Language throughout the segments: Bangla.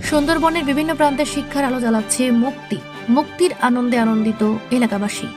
সুন্দরবনের বিভিন্ন প্রান্তে শিক্ষার আলো জ্বালাচ্ছে মুক্তির আনন্দে আনন্দিত এলাকাবাসী।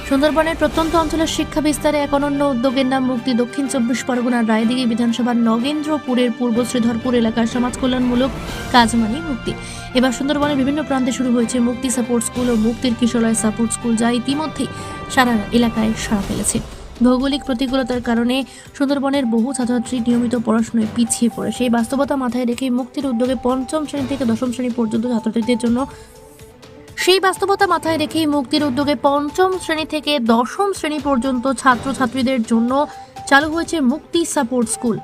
সুন্দরবনের প্রত্যন্ত অঞ্চলের শিক্ষা বিস্তারে এক অনন্য উদ্যোগের নাম মুক্তি। দক্ষিণ 24 পরগনার রায়দিঘি বিধানসভার নগেন্দ্রপুরের পূর্ব শ্রীধরপুর এলাকার সমাজ কল্যাণমূলক কাজ মানে মুক্তি। এবার সুন্দরবনের বিভিন্ন প্রান্তে শুরু হয়েছে মুক্তি সাপোর্ট স্কুল ও মুক্তির কিশোরয় সাপোর্ট স্কুল, যা ইতিমধ্যেই সারা এলাকায় সাড়া ফেলেছে। ভৌগোলিক প্রতিকূলতার কারণে সুন্দরবনের বহু ছাত্রছাত্রী নিয়মিত পড়াশোনায় পিছিয়ে পড়ে। সেই বাস্তবতা মাথায় রেখে মুক্তির উদ্যোগে পঞ্চম শ্রেণী থেকে দশম শ্রেণী পর্যন্ত ছাত্রছাত্রীদের জন্য পঞ্চম শ্রেণী থেকে দশম শ্রেণী পর্যন্ত ছাত্রছাত্রীদের জন্য চালু হয়েছে মুক্তি সাপোর্ট স্কুল।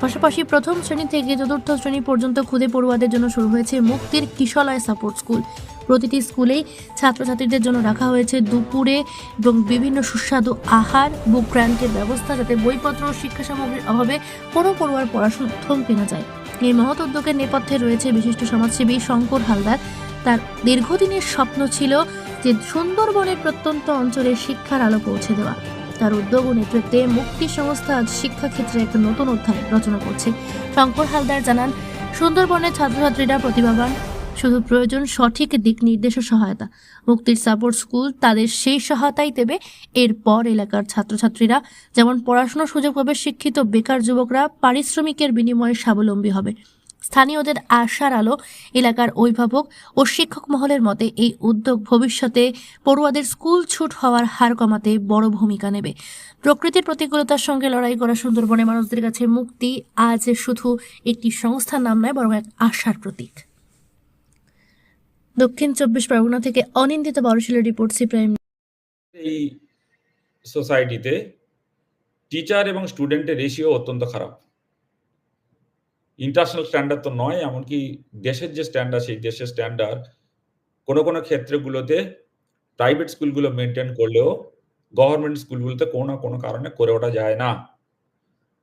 পাশাপাশি প্রথম শ্রেণী থেকে চতুর্থ শ্রেণী পর্যন্ত ক্ষুদে পড়ুয়াদের জন্য শুরু হয়েছে মুক্তির কিশলয় সাপোর্ট স্কুল। প্রতিটি স্কুলেই ছাত্রছাত্রীদের জন্য রাখা হয়েছে দুপুরে এবং বিভিন্ন সুস্বাদু আহার, বুক গ্রান্টের ব্যবস্থা, যাতে বইপত্র ও শিক্ষা সামগ্রীর অভাবে কোনো পড়ুয়ার পড়াশোনা থমকে না যায়। এই মহৎ উদ্যোগের নেপথ্যে রয়েছে বিশিষ্ট সমাজসেবী শঙ্কর হালদার। তার দীর্ঘদিনের স্বপ্ন ছিল যে সুন্দরবনের প্রত্যন্ত অঞ্চলে শিক্ষার আলো পৌঁছে দেওয়া। তার উদ্যোগ ও নেতৃত্বে মুক্তি সংস্থা আজ শিক্ষাক্ষেত্রে এক নতুন অধ্যায় রচনা করছে। শঙ্কর হালদার জানান, সুন্দরবনের ছাত্রছাত্রীরা প্রতিভাবান, শুধু প্রয়োজন সঠিক দিক নির্দেশ ও সহায়তা। মুক্তির সাপোর্ট স্কুল তাদের সেই সহায়তাই দেবে। এরপর এলাকার ছাত্রছাত্রীরা যেমন পড়াশোনার সুযোগ পাবে, শিক্ষিত বেকার যুবকরা পারিশ্রমিকের বিনিময়ে স্বাবলম্বী হবে। স্থানীয়দের আশার আলো। এলাকার অভিভাবক ও শিক্ষক মহলের মতে এই উদ্যোগ ভবিষ্যতে পড়ুয়াদের স্কুল ছুট হওয়ার হার কমাতে বড় ভূমিকা নেবে। প্রকৃতির প্রতিকূলতার সঙ্গে লড়াই করা সুন্দরবনের মানুষদের কাছে মুক্তি আজ শুধু একটি সংস্থার নাম নয়, বরং এক আশার প্রতীক। দক্ষিণ 24 পরগনা থেকে অনিন্দিত বড়শিলের রিপোর্ট, সি প্রাইম। এই সোসাইটিতে টিচার এবং স্টুডেন্টের রেশিও অত্যন্ত খারাপ। ইন্টারন্যাশনাল স্ট্যান্ডার্ড তো নয়, এমনকি দেশের যে স্ট্যান্ডার্ড, সেই দেশের স্ট্যান্ডার্ড কোনো ক্ষেত্রগুলোতে প্রাইভেট স্কুলগুলো মেনটেন করলেও গভর্নমেন্ট স্কুলগুলোতে কোনো না কোনো কারণে করে ওঠা যায় না।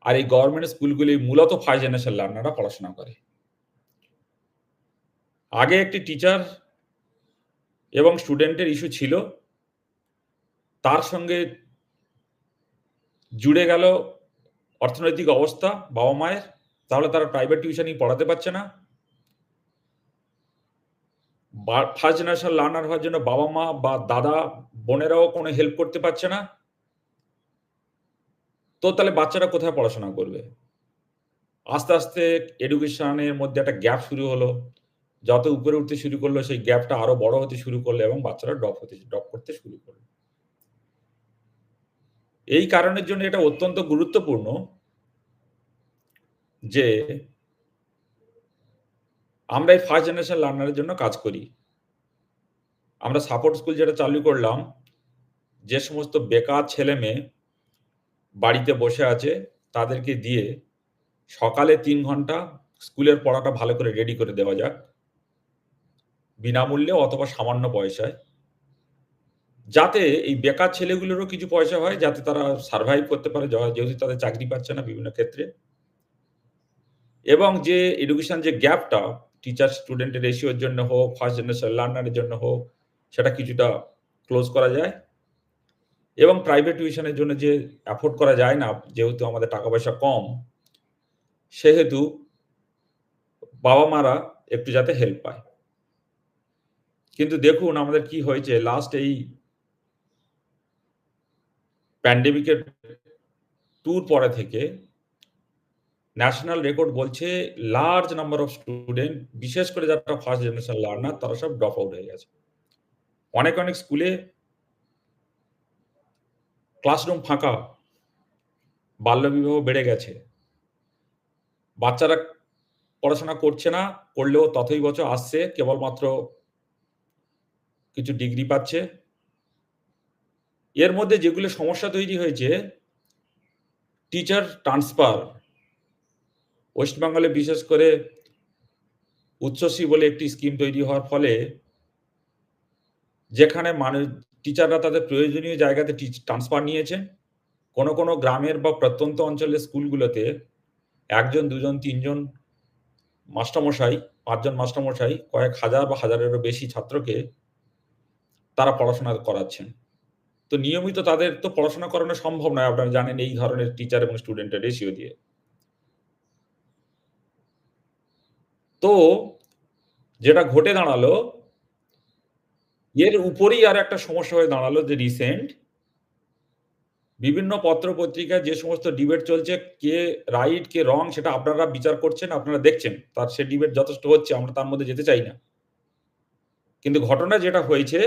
আর এই গভর্নমেন্ট স্কুলগুলি মূলত ফার্স্ট জেনারেশন লার্নাররা পড়াশোনা করে। আগে একটি টিচার এবং স্টুডেন্টের ইস্যু ছিল, তার সঙ্গে জুড়ে গেল অর্থনৈতিক অবস্থা বাবা মায়ের, তাহলে তারা প্রাইভেট টিউশনই পড়াতে পারছে না। ফার্স্ট জেনারেশন লার্নার হওয়ার জন্য বাবা মা বা দাদা বোনেরাও কোনো হেল্প করতে পারছে না। তো তাহলে বাচ্চারা কোথায় পড়াশোনা করবে? আস্তে আস্তে এডুকেশনের মধ্যে একটা গ্যাপ শুরু হলো। যত উপরে উঠতে শুরু করলো, সেই গ্যাপটা আরো বড় হতে শুরু করলো এবং বাচ্চারা ড্রপ করতে শুরু করলো। এই কারণের জন্য এটা অত্যন্ত গুরুত্বপূর্ণ যে আমরা এই ফার্স্ট জেনারেশন লার্নারের জন্য কাজ করি। আমরা সাপোর্ট স্কুল যেটা চালু করলাম, যে সমস্ত বেকার ছেলে মেয়ে বাড়িতে বসে আছে তাদেরকে দিয়ে সকালে 3 ঘন্টা স্কুলের পড়াটা ভালো করে রেডি করে দেওয়া যাক, বিনামূল্যে অথবা সামান্য পয়সায়, যাতে এই বেকার ছেলেগুলোরও কিছু পয়সা হয়, যাতে তারা সার্ভাইভ করতে পারে, যেহেতু তাদের চাকরি পাচ্ছে না বিভিন্ন ক্ষেত্রে। এবং যে এডুকেশন যে গ্যাপটা টিচার স্টুডেন্টের রেশিওর জন্য হোক, ফার্স্ট জেনারেশন লার্নারের জন্য হোক, সেটা কিছুটা ক্লোজ করা যায়। এবং প্রাইভেট টিউশনের জন্য যে অ্যাফোর্ড করা যায় না, যেহেতু আমাদের টাকা পয়সা কম, সেহেতু বাবা মারা একটু যাতে হেল্প পায়। কিন্তু দেখুন আমাদের কি হয়েছে, লাস্ট এই প্যান্ডেমিকের ট্যুর পরে থেকে ন্যাশনাল রেকর্ড বলছে লার্জ নাম্বার অফ স্টুডেন্ট, বিশেষ করে যারা ফার্স্ট জেনারেশন লার্নার, তারা সব ড্রপ আউট হয়ে গেছে। অনেক স্কুলে ক্লাসরুম ফাঁকা, বাল্যবিবাহ বেড়ে গেছে, বাচ্চারা পড়াশোনা করছে না, করলেও তথৈবচ আসছে, কেবলমাত্র কিছু ডিগ্রি পাচ্ছে। এর মধ্যে যেগুলো সমস্যা তৈরি হয়েছে, টিচার ট্রান্সফার। ওয়েস্ট বেঙ্গলে বিশেষ করে উচ্চশ্রী বলে একটি স্কিম তৈরি হওয়ার ফলে, যেখানে টিচাররা তাদের প্রয়োজনীয় জায়গাতে ট্রান্সফার নিয়েছে। কোনো গ্রামের বা প্রত্যন্ত অঞ্চলের স্কুলগুলোতে 1 জন 2 জন 3 জন মাস্টারমশাই, 5 জন মাস্টারমশাই কয়েক হাজার বা হাজারেরও বেশি ছাত্রকে তারা পড়াশোনা করাচ্ছেন। তো নিয়মিত তাদের তো পড়াশোনা করানো সম্ভব নয়, আপনারা জানেন, এই ধরনের টিচার এবং স্টুডেন্টের রেশিও দিয়ে। তো যেটা ঘটে দাঁড়ালো, এর উপরেই আর একটা সমস্যা হয়ে দাঁড়ালো যে রিসেন্ট বিভিন্ন পত্র-পত্রিকায় যে সমস্ত ডিবেট চলছে, কে রাইট, কে রং সেটা আপনারা বিচার করছেন, আপনারা দেখছেন। তার সে ডিবেট যথেষ্ট হচ্ছে, আমরা তার মধ্যে যেতে চাই না। কিন্তু ঘটনা যেটা হয়েছে,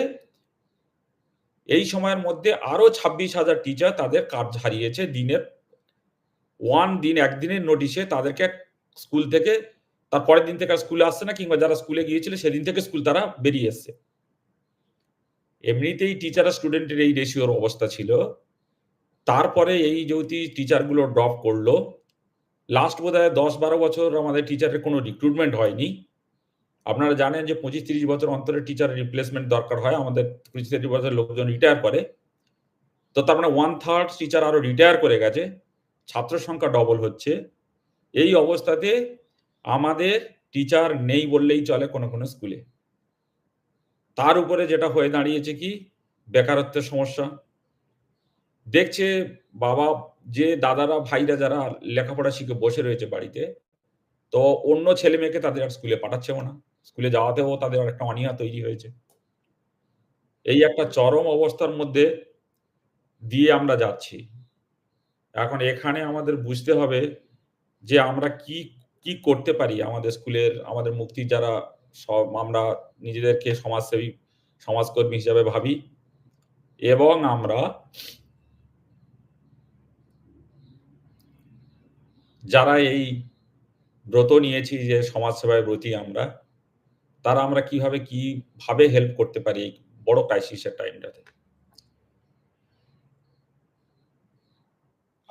এই সময়ের মধ্যে আরো 26,000 টিচার তাদের কাজ হারিয়েছে দিনের একদিনের নোটিশে তাদেরকে স্কুল থেকে তার পরের দিন থেকে আর স্কুলে আসছে না, কিংবা যারা স্কুলে গিয়েছিল সেদিন থেকে স্কুল তারা বেরিয়ে এসছে। এমনিতেই টিচার আর স্টুডেন্টের এই রেশিওর অবস্থা ছিল। তারপরে এই যদি টিচারগুলো ড্রপ করলো, লাস্ট বোধহয় ১০-১২ বছর আমাদের টিচারের কোনো রিক্রুটমেন্ট হয়নি। আপনারা জানেন যে ২৫-৩০ বছর অন্তরে টিচারের রিপ্লেসমেন্ট দরকার হয়। আমাদের ২৫-৩০ বছরের লোকজন রিটায়ার করে। তো তার মানে 1/3 টিচার আরো রিটায়ার করে গেছে। ছাত্র সংখ্যা ডবল হচ্ছে। এই অবস্থাতে আমাদের টিচার নেই বললেই চলে কোনো স্কুলে। তার উপরে যেটা হয়ে দাঁড়িয়েছে কি? বেকারত্বের সমস্যা। দেখছে বাবা, যে দাদারা, ভাইরা যারা লেখাপড়া শিখে বসে রয়েছে বাড়িতে, তো অন্য ছেলেমেয়েকে তাদের আর স্কুলে পাঠাচ্ছেও না। স্কুলে যাওয়াতেও তাদের একটা অনীহা তৈরি হয়েছে। এই একটা চরম অবস্থার মধ্যে দিয়ে আমরা যাচ্ছি। এখন এখানে আমাদের বুঝতে হবে যে আমরা কি করতে পারি আমাদের স্কুলের, আমাদের মুক্তির যারা আমরা নিজেদেরকে সমাজসেবী, সমাজকর্মী হিসাবে ভাবি, এবং আমরা যারা এই ব্রত নিয়েছি যে সমাজসেবায় ব্রতী আমরা, তারা আমরা কিভাবে হেল্প করতে পারি এই বড় ক্রাইসিসের টাইমটাতে।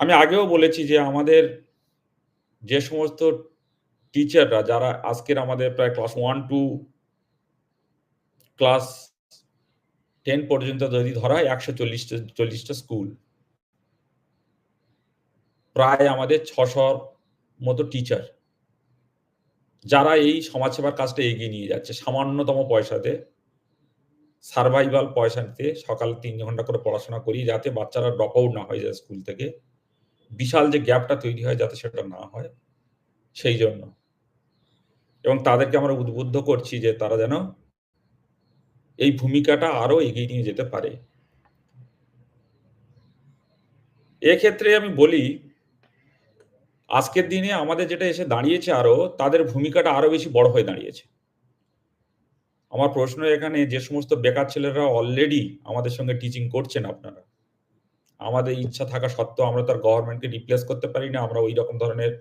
আমি আগেও বলেছি যে আমাদের যে সমস্ত টিচাররা যারা আজকের আমাদের প্রায় ক্লাস 1 টু ক্লাস 10 পর্যন্ত যদি ধরা হয় ১৪০ টা স্কুল। প্রায় আমাদের ৬০০ মতো টিচার, যারা এই সমাজসেবার কাজটা এগিয়ে নিয়ে যাচ্ছে সামান্যতম পয়সাতে, সারভাইভাল পয়সাতে সকালে ৩ ঘন্টা করে পড়াশোনা করিয়ে যাতে বাচ্চারা ড্রপ আউট না হয়ে যায় স্কুল থেকে। বিশাল যে গ্যাপটা তৈরি হয় যাতে সেটা না হয়, সেই জন্য। এবং তাদেরকে আমরা উদ্বুদ্ধ করছি যে তারা যেন এই ভূমিকাটা আরো এগিয়ে নিয়ে যেতে পারে। এক্ষেত্রে আমি বলি, আজকের দিনে আমাদের যেটা এসে দাঁড়িয়েছে আরো, তাদের ভূমিকাটা আরো বেশি বড় হয়ে দাঁড়িয়েছে। আমার প্রশ্ন এখানে, যে সমস্ত বেকার ছেলেরা অলরেডি আমাদের সঙ্গে টিচিং করছেন আপনারা, আমাদের ইচ্ছা থাকা সত্ত্বেও আমরা তার গভর্নমেন্টকে রিপ্লেস করতে পারি না। আমরা ঐরকম ধরনের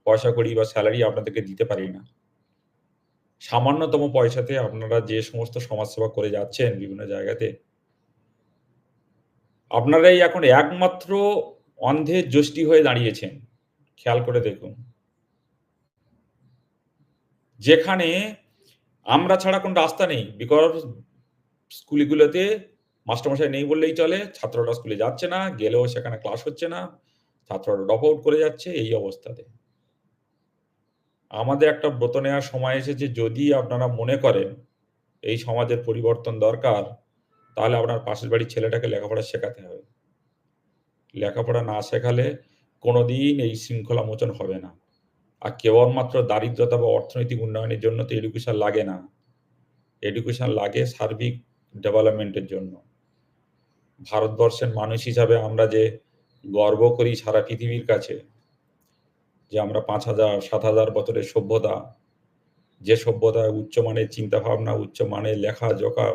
পয়সা কড়ি বা সেলারি আপনাদেরকে দিতে পারি না। সামান্যতম পয়সাতে আপনারা যে সমস্ত সমাজসেবা করে যাচ্ছেন বিভিন্ন জায়গাতে, আপনারাই এখন একমাত্র অন্ধের যষ্টি হয়ে দাঁড়িয়েছেন। খেয়াল করে দেখুন। যেখানে আমরা ছাড়া কোনো রাস্তা নেই। বিকজ স্কুলগুলোতে মাস্টারমশাই নেই বললেই চলে। ছাত্ররা স্কুলে যাচ্ছে না, গেলেও সেখানে ক্লাস হচ্ছে না। ছাত্ররা ড্রপ আউট করে যাচ্ছে এই অবস্থাতে। আমাদের একটা ব্রত নেওয়ার সময় এসেছে, যদি আপনারা মনে করেন এই সমাজের পরিবর্তন দরকার, তাহলে আপনার পাশের বাড়ির ছেলেটাকে লেখাপড়া শেখাতে হবে। লেখাপড়া না শেখালে কোনোদিন এই শৃঙ্খলা মোচন হবে না। আর কেবলমাত্র দারিদ্রতা বা অর্থনৈতিক উন্নয়নের জন্য তো এডুকেশন লাগে না। এডুকেশন লাগে সার্বিক ডেভেলপমেন্টের জন্য। ভারতবর্ষের মানুষ হিসাবে আমরা যে গর্ব করি সারা পৃথিবীর কাছে, যে আমরা ৫,০০০-৭,০০০ বছরের সভ্যতা, যে সভ্যতায় উচ্চমানের চিন্তাভাবনা, উচ্চমানের লেখাজোখা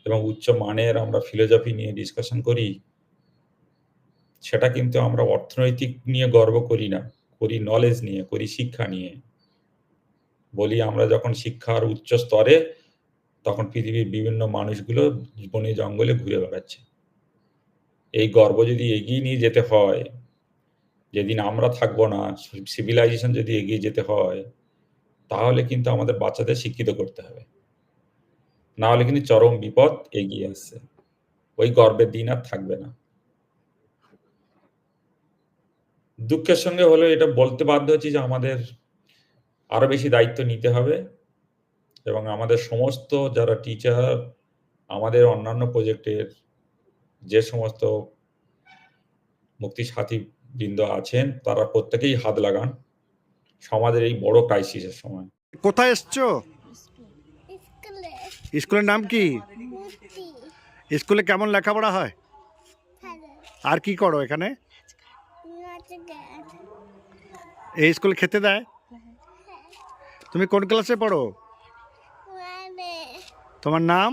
এবং উচ্চমানের আমরা ফিলোজফি নিয়ে ডিসকাশন করি, সেটা কিন্তু আমরা অর্থনৈতিক নিয়ে গর্ব করি না, করি নলেজ নিয়ে, করি শিক্ষা নিয়ে। বলি আমরা যখন শিক্ষার উচ্চ স্তরে, তখন পৃথিবীর বিভিন্ন মানুষগুলো বনে জঙ্গলে ঘুরে বেড়াচ্ছে। এই গর্ব যদি এগিয়ে নিয়ে যেতে হয়, যেদিন আমরা থাকবো না, সিভিলাইজেশন যদি এগিয়ে যেতে হয়, তাহলে কিন্তু আমাদের বাচ্চাদের শিক্ষিত করতে হবে। না হলে কিন্তু চরম বিপদ এগিয়ে আসছে। ওই গর্বের দিন আর থাকবে না। দুঃখের সঙ্গে হলেও এটা বলতে বাধ্য হচ্ছি যে আমাদের আরো বেশি দায়িত্ব নিতে হবে, এবং আমাদের সমস্ত যারা টিচার, আমাদের অন্যান্য প্রজেক্টের যে সমস্ত মুক্তি সাথী বৃন্দ আছেন, তারা প্রত্যেকেই হাত লাগান। সমাজের এই বড় ক্রাইসিসের সময়। কোথায় এসছো? স্কুলে স্কুলের নাম কি? মূর্তি স্কুলে কেমন লেখাপড়া হয়? ভালো আর কি করো এখানে? নাচ গান এই স্কুলে খেতে দেয়? তুমি কোন ক্লাসে পড়ো? মানে তোমার নাম?